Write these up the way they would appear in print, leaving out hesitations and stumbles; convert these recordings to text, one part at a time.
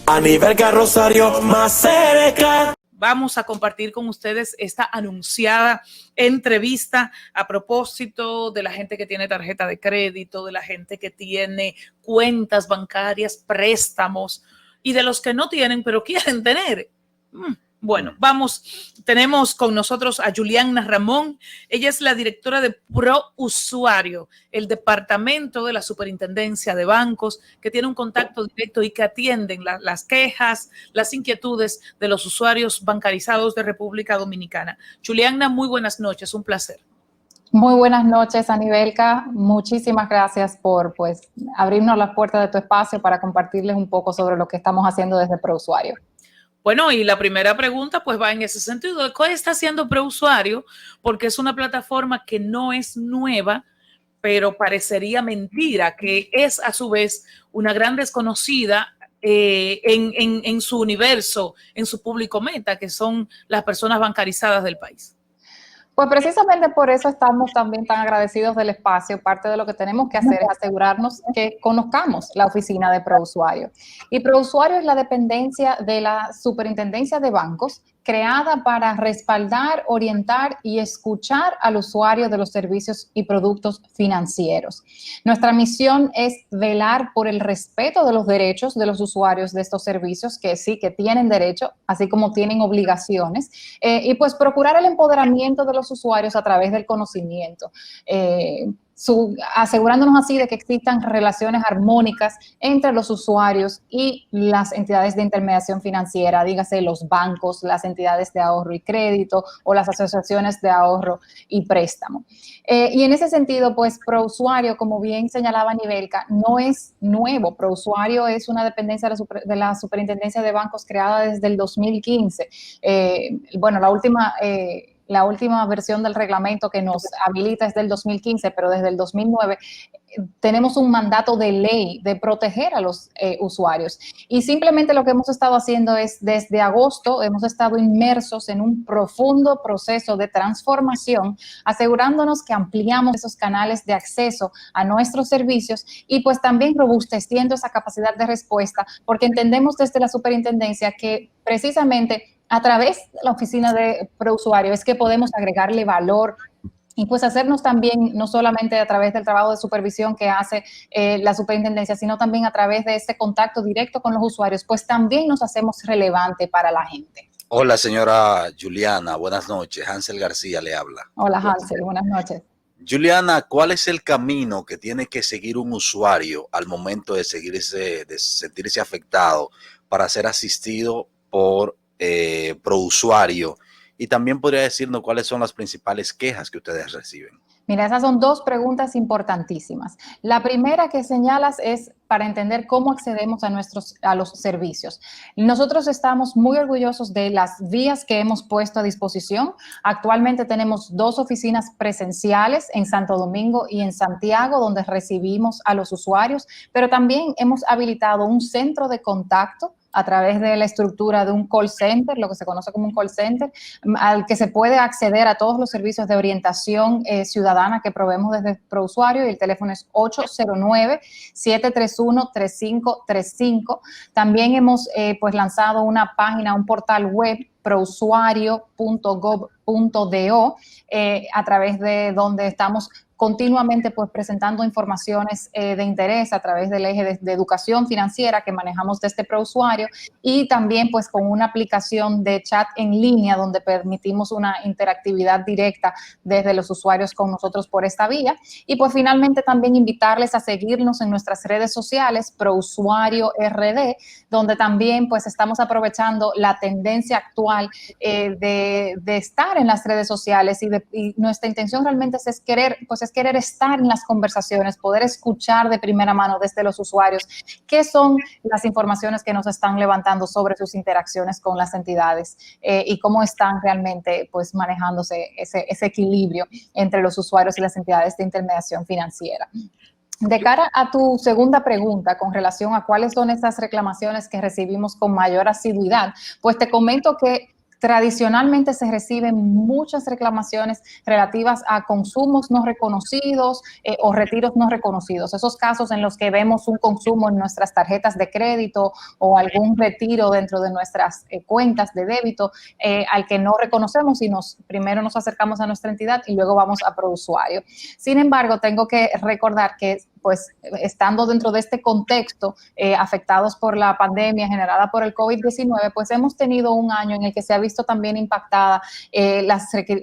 A nivel Rosario más cerca. Vamos a compartir con ustedes esta anunciada entrevista a propósito de la gente que tiene tarjeta de crédito, de la gente que tiene cuentas bancarias, préstamos y de los que no tienen pero quieren tener. Bueno, tenemos con nosotros a Juliana Ramón. Ella es la directora de ProUsuario, el departamento de la Superintendencia de Bancos, que tiene un contacto directo y que atienden las quejas, las inquietudes de los usuarios bancarizados de República Dominicana. Juliana, muy buenas noches, un placer. Muy buenas noches, Anibelka. Muchísimas gracias por abrirnos las puertas de tu espacio para compartirles un poco sobre lo que estamos haciendo desde ProUsuario. Bueno, y la primera pregunta pues va en ese sentido. ¿Qué está haciendo ProUsuario? Porque es una plataforma que no es nueva, pero parecería mentira que es a su vez una gran desconocida en su universo, en su público meta, que son las personas bancarizadas del país. Pues precisamente por eso estamos también tan agradecidos del espacio. Parte de lo que tenemos que hacer es asegurarnos que conozcamos la oficina de ProUsuario. Y ProUsuario es la dependencia de la Superintendencia de Bancos, creada para respaldar, orientar y escuchar al usuario de los servicios y productos financieros. Nuestra misión es velar por el respeto de los derechos de los usuarios de estos servicios, que sí, que tienen derecho, así como tienen obligaciones, y pues procurar el empoderamiento de los usuarios a través del conocimiento, asegurándonos así de que existan relaciones armónicas entre los usuarios y las entidades de intermediación financiera, dígase los bancos, las entidades de ahorro y crédito o las asociaciones de ahorro y préstamo. Y en ese sentido, pues ProUsuario, como bien señalaba Anibelka, no es nuevo. ProUsuario es una dependencia de la Superintendencia de Bancos creada desde el 2015. Bueno, la última versión del reglamento que nos habilita es del 2015, pero desde el 2009 tenemos un mandato de ley de proteger a los usuarios. Y simplemente lo que hemos estado haciendo es, desde agosto, hemos estado inmersos en un profundo proceso de transformación, asegurándonos que ampliamos esos canales de acceso a nuestros servicios y pues también robusteciendo esa capacidad de respuesta, porque entendemos desde la superintendencia que precisamente a través de la oficina de ProUsuario es que podemos agregarle valor y pues hacernos también, no solamente a través del trabajo de supervisión que hace la superintendencia, sino también a través de este contacto directo con los usuarios, pues también nos hacemos relevante para la gente. Hola, señora Juliana, buenas noches. Hansel García le habla. Hola, Hansel, buenas noches. Juliana, ¿cuál es el camino que tiene que seguir un usuario al momento de sentirse afectado para ser asistido por ProUsuario? Y también podría decirnos cuáles son las principales quejas que ustedes reciben. Mira, esas son dos preguntas importantísimas. La primera que señalas es para entender cómo accedemos a los servicios. Nosotros estamos muy orgullosos de las vías que hemos puesto a disposición. Actualmente tenemos 2 oficinas presenciales en Santo Domingo y en Santiago, donde recibimos a los usuarios, pero también hemos habilitado un centro de contacto a través de la estructura de un call center, lo que se conoce como un call center, al que se puede acceder a todos los servicios de orientación ciudadana que proveemos desde ProUsuario, y el teléfono es 809-731-3535. También hemos pues lanzado una página, un portal web, prousuario.gov.do, a través de donde estamos continuamente pues presentando informaciones de interés a través del eje de educación financiera que manejamos desde ProUsuario, y también pues con una aplicación de chat en línea donde permitimos una interactividad directa desde los usuarios con nosotros por esta vía. Y pues finalmente también invitarles a seguirnos en nuestras redes sociales, ProUsuario RD, donde también pues estamos aprovechando la tendencia actual de estar en las redes sociales, y nuestra intención realmente es querer estar en las conversaciones, poder escuchar de primera mano desde los usuarios qué son las informaciones que nos están levantando sobre sus interacciones con las entidades y cómo están realmente pues manejándose ese equilibrio entre los usuarios y las entidades de intermediación financiera. De cara a tu segunda pregunta con relación a cuáles son esas reclamaciones que recibimos con mayor asiduidad, pues te comento que tradicionalmente se reciben muchas reclamaciones relativas a consumos no reconocidos o retiros no reconocidos. Esos casos en los que vemos un consumo en nuestras tarjetas de crédito o algún retiro dentro de nuestras cuentas de débito al que no reconocemos y primero nos acercamos a nuestra entidad y luego vamos a ProUsuario. Sin embargo, tengo que recordar que pues estando dentro de este contexto afectados por la pandemia generada por el COVID-19, pues hemos tenido un año en el que se ha visto también impactada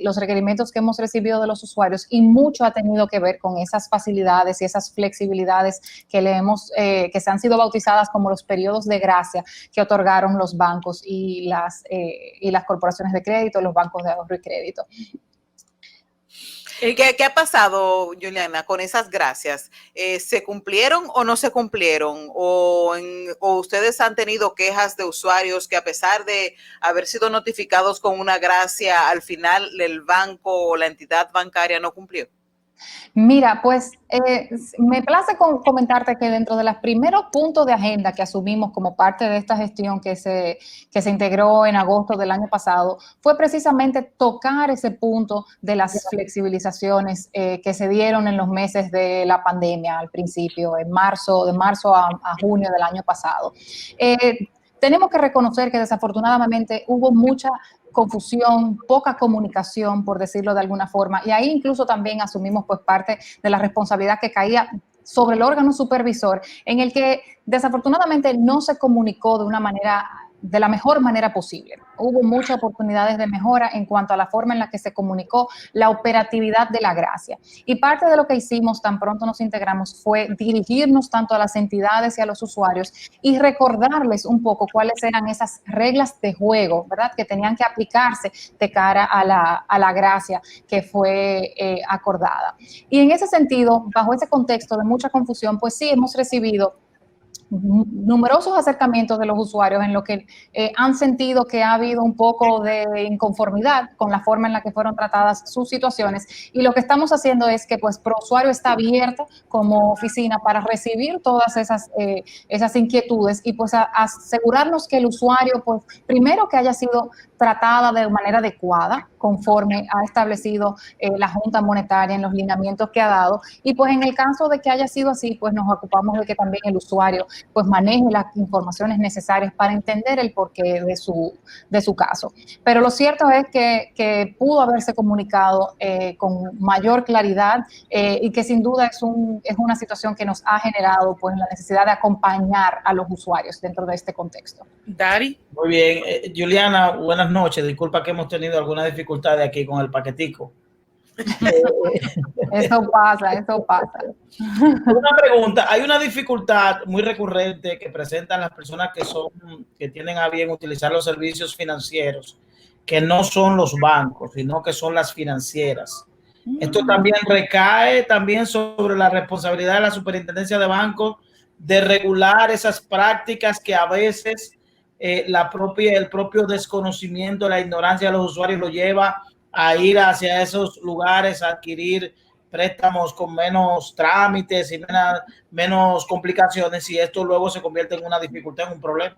los requerimientos que hemos recibido de los usuarios, y mucho ha tenido que ver con esas facilidades y esas flexibilidades que se han sido bautizadas como los periodos de gracia que otorgaron los bancos y las corporaciones de crédito, los bancos de ahorro y crédito. ¿Qué ha pasado, Juliana, con esas gracias? ¿Se cumplieron o no se cumplieron? ¿O ustedes han tenido quejas de usuarios que, a pesar de haber sido notificados con una gracia, al final el banco o la entidad bancaria no cumplió? Mira, pues me place comentarte que dentro de los primeros puntos de agenda que asumimos como parte de esta gestión que se integró en agosto del año pasado, fue precisamente tocar ese punto de las flexibilizaciones que se dieron en los meses de la pandemia al principio, de marzo a junio del año pasado. Tenemos que reconocer que desafortunadamente hubo mucha confusión, poca comunicación, por decirlo de alguna forma, y ahí incluso también asumimos pues parte de la responsabilidad que caía sobre el órgano supervisor, en el que desafortunadamente no se comunicó de la mejor manera posible. Hubo muchas oportunidades de mejora en cuanto a la forma en la que se comunicó la operatividad de la gracia. Y parte de lo que hicimos tan pronto nos integramos fue dirigirnos tanto a las entidades y a los usuarios y recordarles un poco cuáles eran esas reglas de juego, ¿verdad?, que tenían que aplicarse de cara a la gracia que fue acordada. Y en ese sentido, bajo ese contexto de mucha confusión, pues sí hemos recibido numerosos acercamientos de los usuarios en lo que han sentido que ha habido un poco de inconformidad con la forma en la que fueron tratadas sus situaciones, y lo que estamos haciendo es que pues ProUsuario está abierta como oficina para recibir todas esas inquietudes y pues asegurarnos que el usuario, pues primero, que haya sido tratada de manera adecuada conforme ha establecido la Junta Monetaria en los lineamientos que ha dado, y pues en el caso de que haya sido así, pues nos ocupamos de que también el usuario pues maneje las informaciones necesarias para entender el porqué de su caso. Pero lo cierto es que pudo haberse comunicado con mayor claridad y que sin duda es una situación que nos ha generado pues la necesidad de acompañar a los usuarios dentro de este contexto. Dari. Muy bien. Juliana, buenas noches. Disculpa que hemos tenido alguna dificultad aquí con el paquetico. Eso pasa. Una pregunta, hay una dificultad muy recurrente que presentan las personas que tienen a bien utilizar los servicios financieros, que no son los bancos, sino que son las financieras. Esto también recae también sobre la responsabilidad de la Superintendencia de Bancos de regular esas prácticas que a veces el propio desconocimiento, la ignorancia de los usuarios lo lleva a ir hacia esos lugares a adquirir préstamos con menos trámites y menos complicaciones, y esto luego se convierte en una dificultad, en un problema.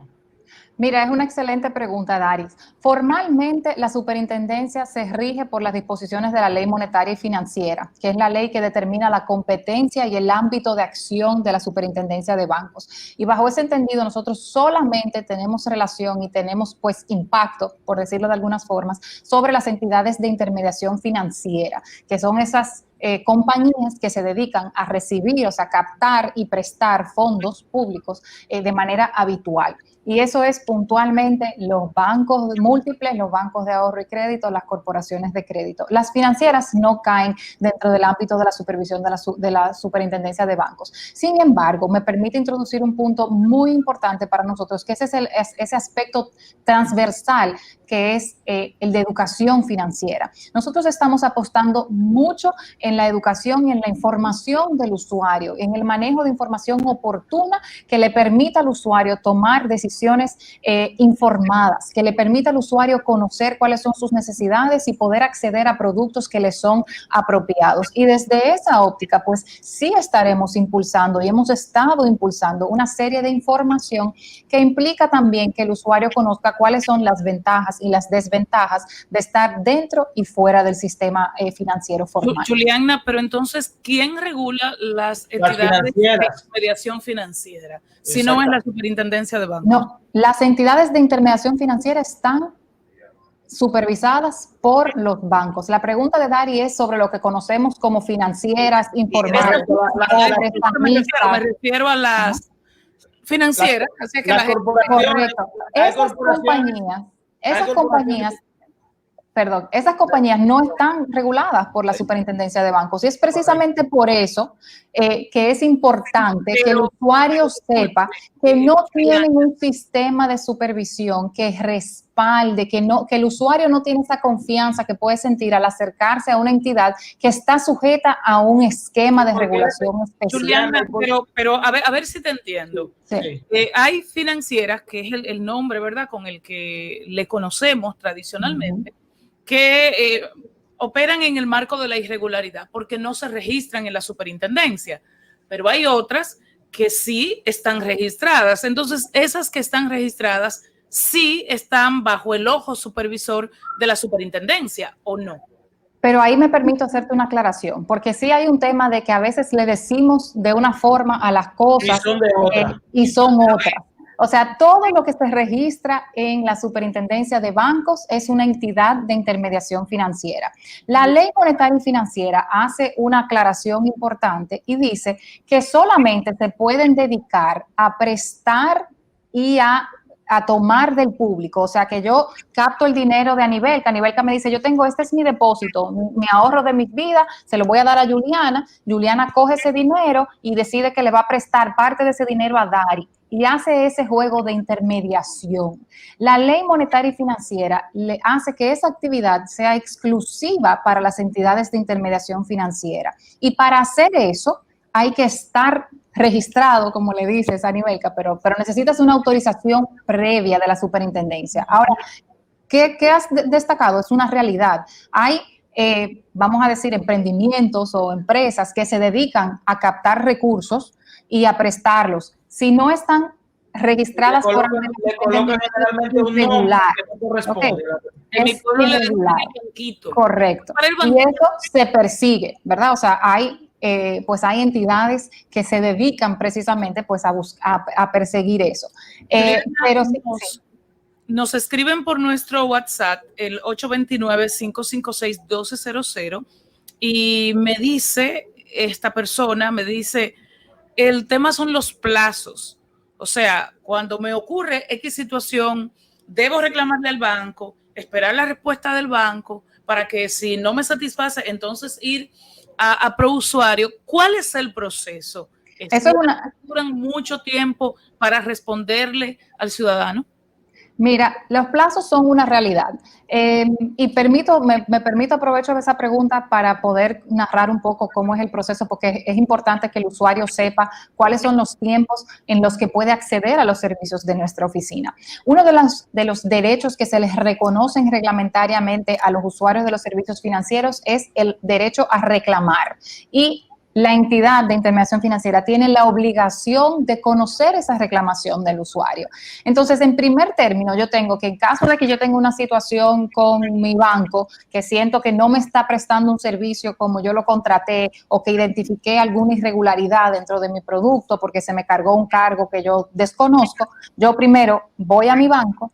Mira, es una excelente pregunta, Daris. Formalmente, la superintendencia se rige por las disposiciones de la Ley Monetaria y Financiera, que es la ley que determina la competencia y el ámbito de acción de la Superintendencia de Bancos. Y bajo ese entendido, nosotros solamente tenemos relación y tenemos, pues, impacto, por decirlo de algunas formas, sobre las entidades de intermediación financiera, que son esas compañías que se dedican a recibir, o sea, captar y prestar fondos públicos de manera habitual. Y eso es puntualmente los bancos múltiples, los bancos de ahorro y crédito, las corporaciones de crédito. Las financieras no caen dentro del ámbito de la supervisión de la Superintendencia de Bancos. Sin embargo, me permite introducir un punto muy importante para nosotros, que ese es ese aspecto transversal que es el de educación financiera. Nosotros estamos apostando mucho en la educación y en la información del usuario, en el manejo de información oportuna que le permita al usuario tomar decisiones decisiones informadas, que le permita al usuario conocer cuáles son sus necesidades y poder acceder a productos que le son apropiados. Y desde esa óptica, pues sí estaremos impulsando y hemos estado impulsando una serie de información que implica también que el usuario conozca cuáles son las ventajas y las desventajas de estar dentro y fuera del sistema financiero formal. Juliana, pero entonces, ¿quién regula las entidades de intermediación financiera? Si no es la Superintendencia de Bancos. No, las entidades de intermediación financiera están supervisadas por los bancos. La pregunta de Dari es sobre lo que conocemos como financieras, informales, me refiero a las financieras, así que la gente... Correcto. Esas compañías no están reguladas por la Superintendencia de Bancos y es precisamente por eso que es importante que el usuario sepa que no tienen un sistema de supervisión que respalde, que el usuario no tiene esa confianza que puede sentir al acercarse a una entidad que está sujeta a un esquema de regulación especial. Juliana, pero a ver si te entiendo. Sí. Hay financieras, que es el nombre, ¿verdad?, con el que le conocemos tradicionalmente, que operan en el marco de la irregularidad porque no se registran en la superintendencia, pero hay otras que sí están registradas. Entonces, esas que están registradas sí están bajo el ojo supervisor de la superintendencia, ¿o no? Pero ahí me permito hacerte una aclaración, porque sí hay un tema de que a veces le decimos de una forma a las cosas y son otras. O sea, todo lo que se registra en la Superintendencia de Bancos es una entidad de intermediación financiera. La Ley Monetaria y Financiera hace una aclaración importante y dice que solamente se pueden dedicar a prestar y a tomar del público. O sea, que yo capto el dinero de Anibelka, Anibelka me dice, yo tengo, este es mi depósito, mi ahorro de mis vidas, se lo voy a dar a Juliana, Juliana coge ese dinero y decide que le va a prestar parte de ese dinero a Dari y hace ese juego de intermediación. La Ley Monetaria y Financiera le hace que esa actividad sea exclusiva para las entidades de intermediación financiera. Y para hacer eso hay que estar registrado, como le dices, Anibelka, pero necesitas una autorización previa de la superintendencia. Ahora, ¿qué has destacado? Es una realidad. Hay, vamos a decir, emprendimientos o empresas que se dedican a captar recursos y a prestarlos. Si no están registradas por irregular. En mi pueblo le dicen Quito. Correcto. Y eso se persigue, ¿verdad? O sea, hay entidades que se dedican precisamente pues a perseguir eso. Pero nos escriben por nuestro WhatsApp, el 829-556-1200, y me dice, esta persona me dice, el tema son los plazos. O sea, cuando me ocurre X situación, debo reclamarle al banco, esperar la respuesta del banco para que si no me satisface, entonces ir a ProUsuario. ¿Cuál es el proceso? ¿Duran mucho tiempo para responderle al ciudadano? Mira, los plazos son una realidad y me permito aprovecho de esa pregunta para poder narrar un poco cómo es el proceso, porque es importante que el usuario sepa cuáles son los tiempos en los que puede acceder a los servicios de nuestra oficina. Uno de los derechos que se les reconocen reglamentariamente a los usuarios de los servicios financieros es el derecho a reclamar, y la entidad de intermediación financiera tiene la obligación de conocer esa reclamación del usuario. Entonces, en primer término, yo tengo que, en caso de que yo tenga una situación con mi banco, que siento que no me está prestando un servicio como yo lo contraté, o que identifiqué alguna irregularidad dentro de mi producto porque se me cargó un cargo que yo desconozco, yo primero voy a mi banco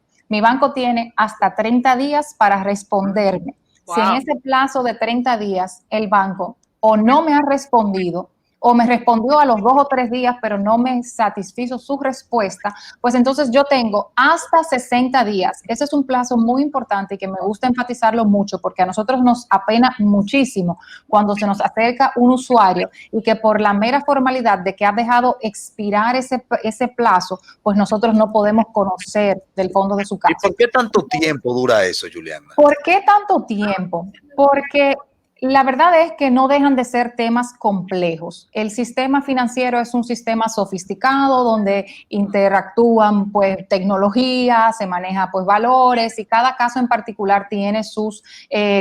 tiene hasta 30 días para responderme. Wow. Si en ese plazo de 30 días el banco o no me ha respondido, o me respondió a los 2 o 3 días, pero no me satisfizo su respuesta, pues entonces yo tengo hasta 60 días. Ese es un plazo muy importante y que me gusta enfatizarlo mucho, porque a nosotros nos apena muchísimo cuando se nos acerca un usuario y que por la mera formalidad de que ha dejado expirar ese plazo, pues nosotros no podemos conocer del fondo de su caso. ¿Y por qué tanto tiempo dura eso, Juliana? ¿Por qué tanto tiempo? Porque La verdad es que no dejan de ser temas complejos. El sistema financiero es un sistema sofisticado donde interactúan pues tecnología, se maneja pues valores y cada caso en particular tiene sus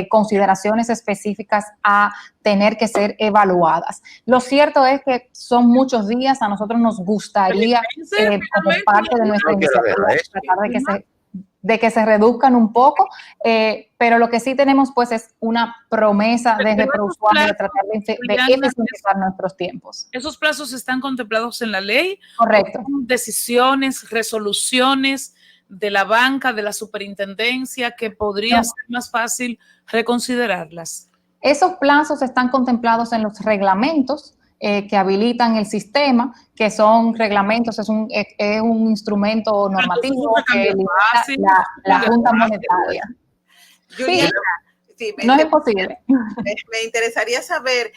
consideraciones específicas a tener que ser evaluadas. Lo cierto es que son muchos días, a nosotros nos gustaría como parte de nuestra iniciativa tratar de que se reduzcan un poco, pero lo que sí tenemos pues es una promesa desde ProUsuario de tratar de eficientizar nuestros tiempos. ¿Esos plazos están contemplados en la ley? Correcto. Decisiones, resoluciones de la banca, de la superintendencia, que podría ser más fácil reconsiderarlas. Esos plazos están contemplados en los reglamentos que habilitan el sistema, que son reglamentos, es un instrumento normativo que elimina la Junta Monetaria. Juliana, sí, no es imposible. Me interesaría saber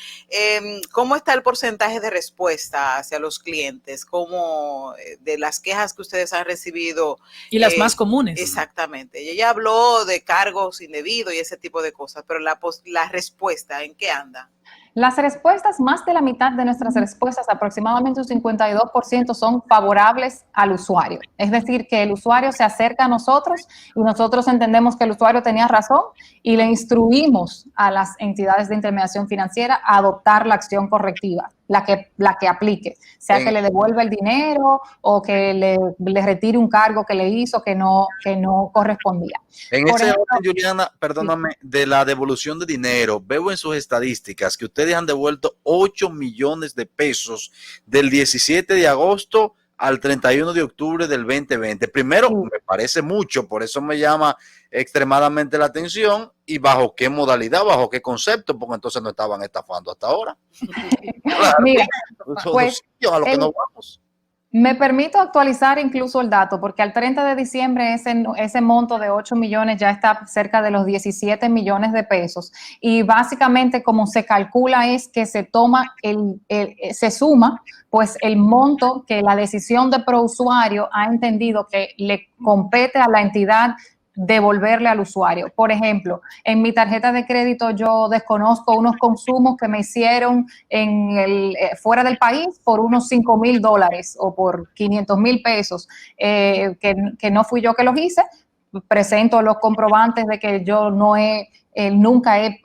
cómo está el porcentaje de respuesta hacia los clientes, cómo de las quejas que ustedes han recibido. Y las más comunes. Exactamente. Ella habló de cargos indebidos y ese tipo de cosas, pero la respuesta, ¿en qué anda? Las respuestas, más de la mitad de nuestras respuestas, aproximadamente un 52%, son favorables al usuario. Es decir, que el usuario se acerca a nosotros y nosotros entendemos que el usuario tenía razón y le instruimos a las entidades de intermediación financiera a adoptar la acción correctiva, la que aplique, sea que le devuelva el dinero o que le retire un cargo que le hizo que no correspondía. En ese orden, Juliana, perdóname, de la devolución de dinero, veo en sus estadísticas que ustedes han devuelto 8 millones de pesos del 17 de agosto al 31 de octubre del 2020. Primero, me parece mucho, por eso me llama extremadamente la atención. ¿Y bajo qué modalidad, bajo qué concepto? Porque entonces no estaban estafando hasta ahora. Claro, mira, pues, a lo que nos vamos. Me permito actualizar incluso el dato, porque al 30 de diciembre ese monto de 8 millones ya está cerca de los 17 millones de pesos. Y básicamente como se calcula es que se toma se suma pues el monto que la decisión de ProUsuario ha entendido que le compete a la entidad devolverle al usuario. Por ejemplo, en mi tarjeta de crédito yo desconozco unos consumos que me hicieron fuera del país por unos $5,000 o por 500,000 pesos, que no fui yo que los hice. Presento los comprobantes de que yo nunca he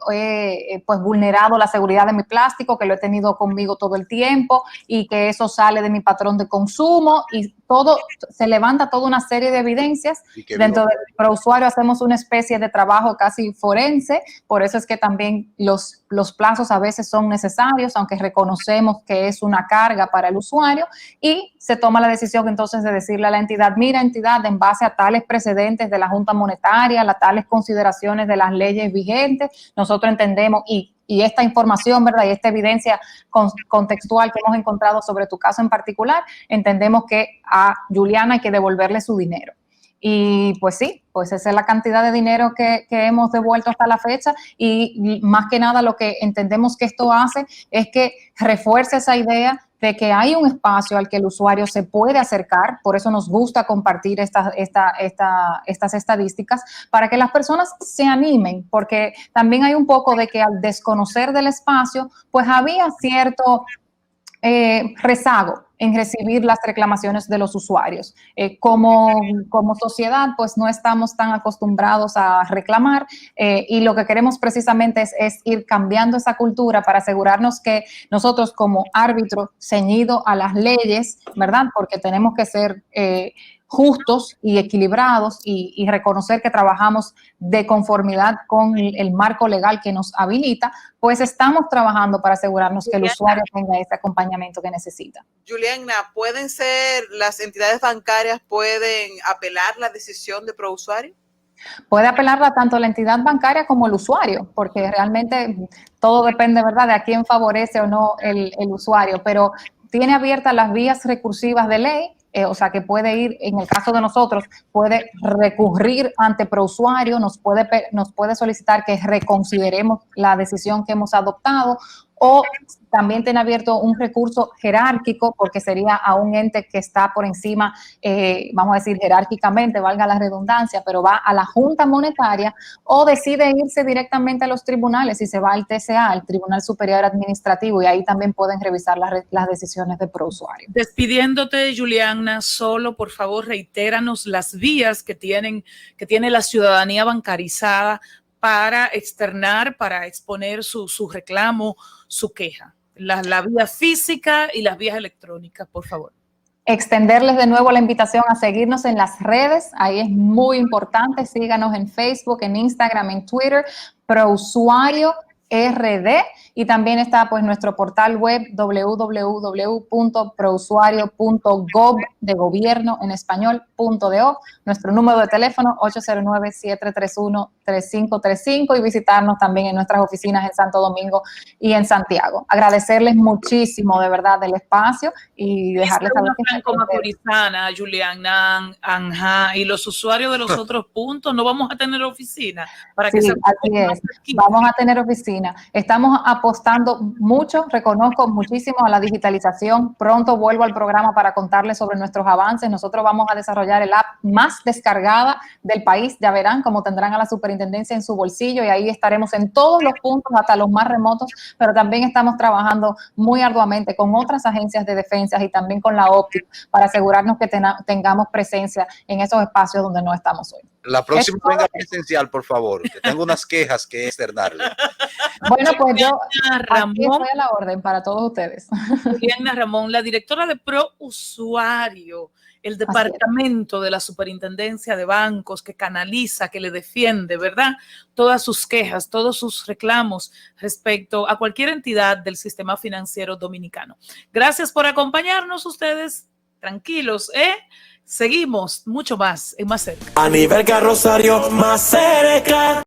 pues vulnerado la seguridad de mi plástico, que lo he tenido conmigo todo el tiempo y que eso sale de mi patrón de consumo y todo, se levanta toda una serie de evidencias. Dentro del ProUsuario hacemos una especie de trabajo casi forense, por eso es que también los plazos a veces son necesarios, aunque reconocemos que es una carga para el usuario, y se toma la decisión entonces de decirle a la entidad, mira entidad, en base a tales precedentes de la Junta Monetaria, a tales consideraciones de las leyes vigentes, nosotros entendemos y esta información, ¿verdad? Y esta evidencia contextual que hemos encontrado sobre tu caso en particular, entendemos que a Juliana hay que devolverle su dinero. Y pues sí, pues esa es la cantidad de dinero que hemos devuelto hasta la fecha y más que nada lo que entendemos que esto hace es que refuerza esa idea de que hay un espacio al que el usuario se puede acercar, por eso nos gusta compartir estas estadísticas, para que las personas se animen, porque también hay un poco de que al desconocer del espacio, pues había cierto rezago en recibir las reclamaciones de los usuarios. Como sociedad, pues no estamos tan acostumbrados a reclamar y lo que queremos precisamente es ir cambiando esa cultura para asegurarnos que nosotros como árbitro ceñido a las leyes, ¿verdad? Porque tenemos que ser justos y equilibrados y reconocer que trabajamos de conformidad con el marco legal que nos habilita, pues estamos trabajando para asegurarnos que el usuario tenga ese acompañamiento que necesita. Juliana, las entidades bancarias pueden apelar la decisión de ProUsuario? Puede apelarla tanto la entidad bancaria como el usuario, porque realmente todo depende, ¿verdad?, de a quién favorece o no el usuario, pero tiene abiertas las vías recursivas de ley. O sea, que puede ir, en el caso de nosotros, puede recurrir ante ProUsuario, nos puede solicitar que reconsideremos la decisión que hemos adoptado o también tiene abierto un recurso jerárquico, porque sería a un ente que está por encima, vamos a decir jerárquicamente, valga la redundancia, pero va a la Junta Monetaria, o decide irse directamente a los tribunales y se va al TCA, al Tribunal Superior Administrativo, y ahí también pueden revisar las decisiones de prousuario. Despidiéndote, Juliana, solo por favor reitéranos las vías que tiene la ciudadanía bancarizada para externar, para exponer su reclamo, su queja. La vía física y las vías electrónicas, por favor. Extenderles de nuevo la invitación a seguirnos en las redes, ahí es muy importante, síganos en Facebook, en Instagram, en Twitter, Prousuario RD, y también está pues nuestro portal web www.prousuario.gov de gobierno en español.do, nuestro número de teléfono 809-731-3535 y visitarnos también en nuestras oficinas en Santo Domingo y en Santiago. Agradecerles muchísimo de verdad el espacio y dejarles saber que Macorizana, Juliana, Anja, y los usuarios de los otros puntos no vamos a tener oficina para que sí, así es. Vamos a tener oficina. Estamos apostando mucho, reconozco muchísimo a la digitalización. Pronto vuelvo al programa para contarles sobre nuestros avances. Nosotros vamos a desarrollar el app más descargada del país. Ya verán cómo tendrán a la superintendencia en su bolsillo, y ahí estaremos en todos los puntos, hasta los más remotos, pero también estamos trabajando muy arduamente con otras agencias de defensa y también con la OPTIC para asegurarnos que tengamos presencia en esos espacios donde no estamos hoy. La próxima venga presencial, por favor, que tengo unas quejas que externarle. Bueno, pues yo aquí estoy a la orden para todos ustedes. Juliana Ramón, la directora de Prousuario, el departamento de la Superintendencia de Bancos que canaliza, que le defiende, ¿verdad? Todas sus quejas, todos sus reclamos respecto a cualquier entidad del sistema financiero dominicano. Gracias por acompañarnos ustedes. Tranquilos, seguimos mucho más en Más Cerca. A nivel Rosario, más cerca.